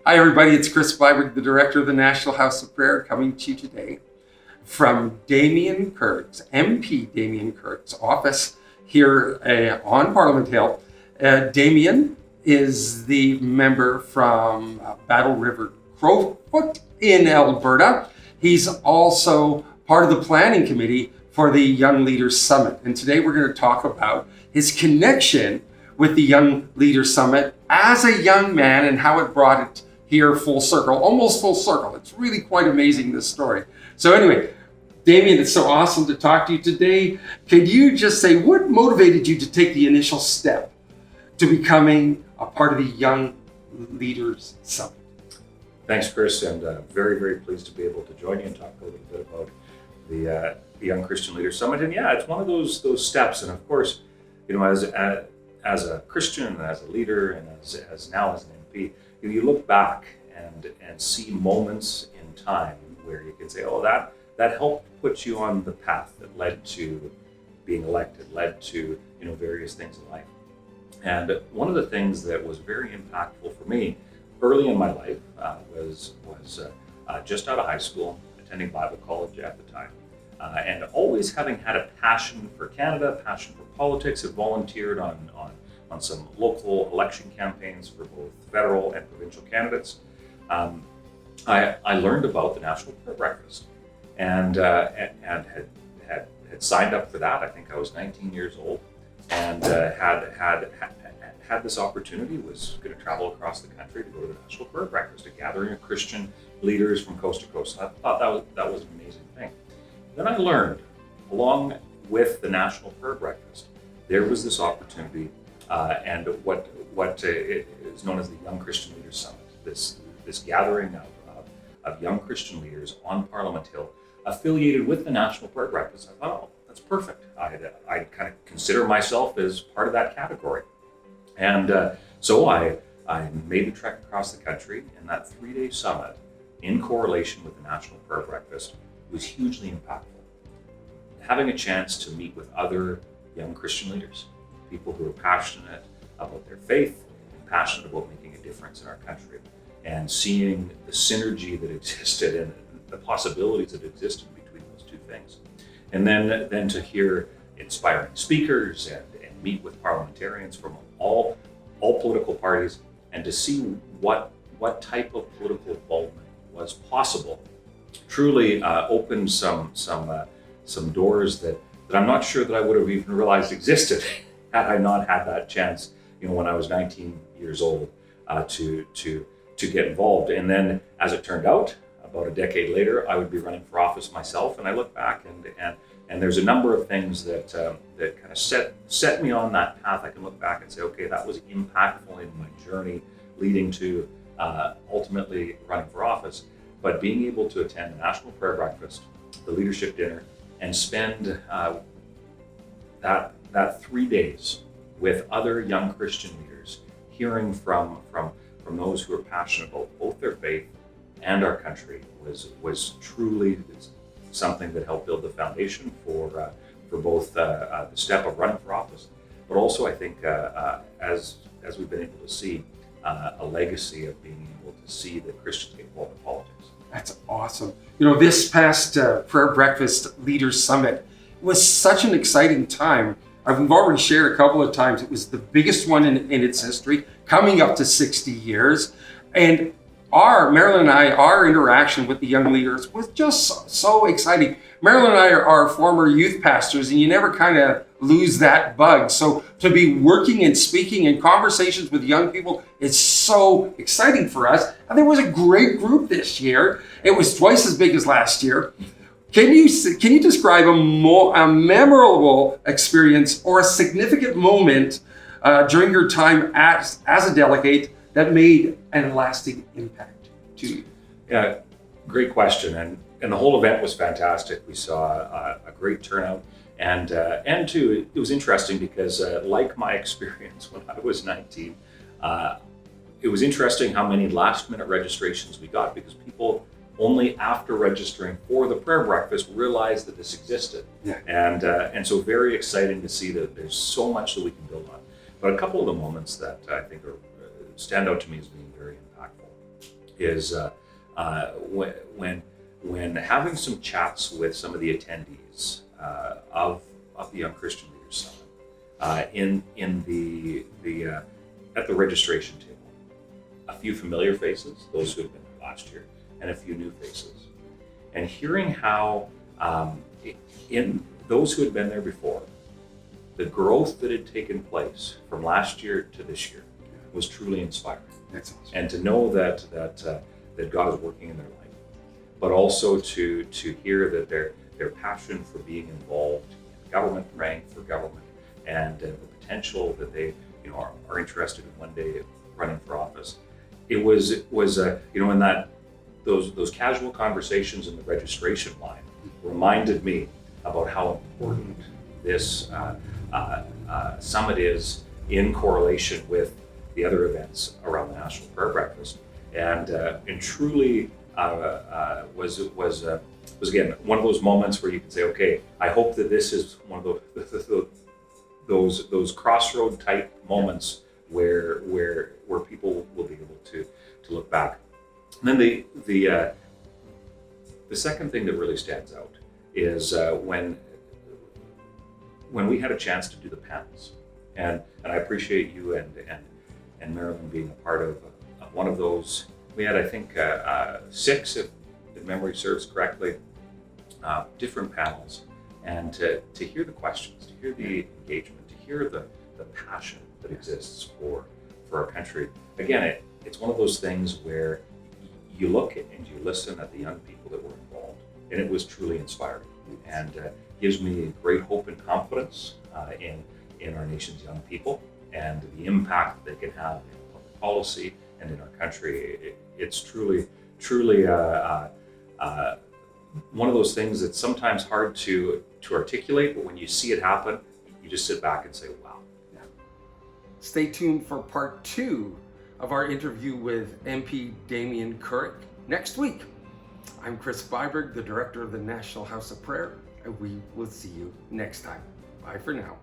Hi, everybody. It's Chris Bleiberg, the director of the National House of Prayer, coming to you today from Damien Kurk's, MP Damien Kurk's office here on Parliament Hill. Damien is the member from Battle River Crowfoot in Alberta. He's also part of the planning committee for the Young Leaders Summit. And today we're going to talk about his connection with the Young Leaders Summit as a young man and how it brought it here full circle, almost full circle. It's really quite amazing, this story. So anyway, Damien, it's so awesome to talk to you today. Can you just say what motivated you to take the initial step to becoming a part of the Young Leaders Summit? Thanks, Chris, and very, very pleased to be able to join you and talk a little bit about the Young Christian Leaders Summit. And yeah, it's one of those steps. And of course, you know, as a Christian and as a leader and as now as an MP, you look back and see moments in time where you can say, oh, that helped put you on the path that led to being elected, led to various things in life. And one of the things that was very impactful for me early in my life was just out of high school, attending Bible college at the time, and always having had a passion for Canada, passion for politics, had volunteered on some local election campaigns for both federal and provincial candidates. I learned about the National Prayer Breakfast and had signed up for that. I think I was 19 years old and had this opportunity, was going to travel across the country to go to the National Prayer Breakfast, a gathering of Christian leaders from coast to coast. I thought that was an amazing thing. Then I learned, along with the National Prayer Breakfast, there was this opportunity and what is known as the Young Christian Leaders Summit, this gathering of young Christian leaders on Parliament Hill affiliated with the National Prayer Breakfast. I thought, oh, that's perfect. I kind of consider myself as part of that category. And so I made the trek across the country, and that 3-day summit, in correlation with the National Prayer Breakfast, was hugely impactful. Having a chance to meet with other young Christian leaders, people who are passionate about their faith and passionate about making a difference in our country, and seeing the synergy that existed and the possibilities that existed between those two things. And then to hear inspiring speakers and meet with parliamentarians from all political parties, and to see what type of political involvement was possible truly opened some doors that I'm not sure that I would have even realized existed had I not had that chance, when I was 19 years old, to get involved. And then, as it turned out, about a decade later, I would be running for office myself, and I look back and there's a number of things that kind of set me on that path. I can look back and say, okay, that was impactful in my journey leading to ultimately running for office. But being able to attend the National Prayer Breakfast, the leadership dinner, and spend that 3 days with other young Christian leaders, hearing from those who are passionate about both their faith and our country, was truly something that helped build the foundation for both the step of running for office, but also I think as we've been able to see, a legacy of being able to see that Christians get involved in politics. That's awesome. This past Prayer Breakfast Leaders Summit was such an exciting time. We've already shared a couple of times. It was the biggest one in its history, coming up to 60 years. And Marilyn and I, our interaction with the young leaders was just so exciting. Marilyn and I are former youth pastors, and you never kind of lose that bug. So to be working and speaking in conversations with young people is so exciting for us. And there was a great group this year. It was twice as big as last year. Can you describe a memorable experience or a significant moment during your time as a delegate that made a lasting impact to you? Yeah, great question. And the whole event was fantastic. We saw a great turnout. And too, it was interesting because like my experience when I was 19, it was interesting how many last minute registrations we got, because people only after registering for the prayer breakfast realized that this existed. Yeah. And so very exciting to see that there's so much that we can build on. But a couple of the moments that I think stand out to me as being very impactful. is when having some chats with some of the attendees of the Young Christian Leaders Summit in the at the registration table, a few familiar faces, those who had been there last year, and a few new faces, and hearing how in those who had been there before, the growth that had taken place from last year to this year was truly inspiring. That's awesome. And to know that God is working in their life, but also to hear that their passion for being involved in government, praying for government, and the potential that they are interested in one day running for office. It was in that those casual conversations in the registration line reminded me about how important this summit is in correlation with the other events around the National Prayer Breakfast, and truly was again one of those moments where you can say, okay, I hope that this is one of those crossroad type moments where people will be able to look back. And then the second thing that really stands out is when we had a chance to do the panels, and I appreciate you and Marilyn being a part of one of those. We had, I think, 6, if memory serves correctly, different panels, and to hear the questions, to hear the engagement, to hear the passion that exists for our country. Again, it's one of those things where you look and you listen at the young people that were involved, and it was truly inspiring, and gives me great hope and confidence in our nation's young people and the impact they can have in public policy and in our country. It's truly one of those things that's sometimes hard to articulate, but when you see it happen, you just sit back and say, wow. Yeah. Stay tuned for part 2 of our interview with MP Damien Kurek next week. I'm Chris Byberg, the director of the National House of Prayer, and we will see you next time. Bye for now.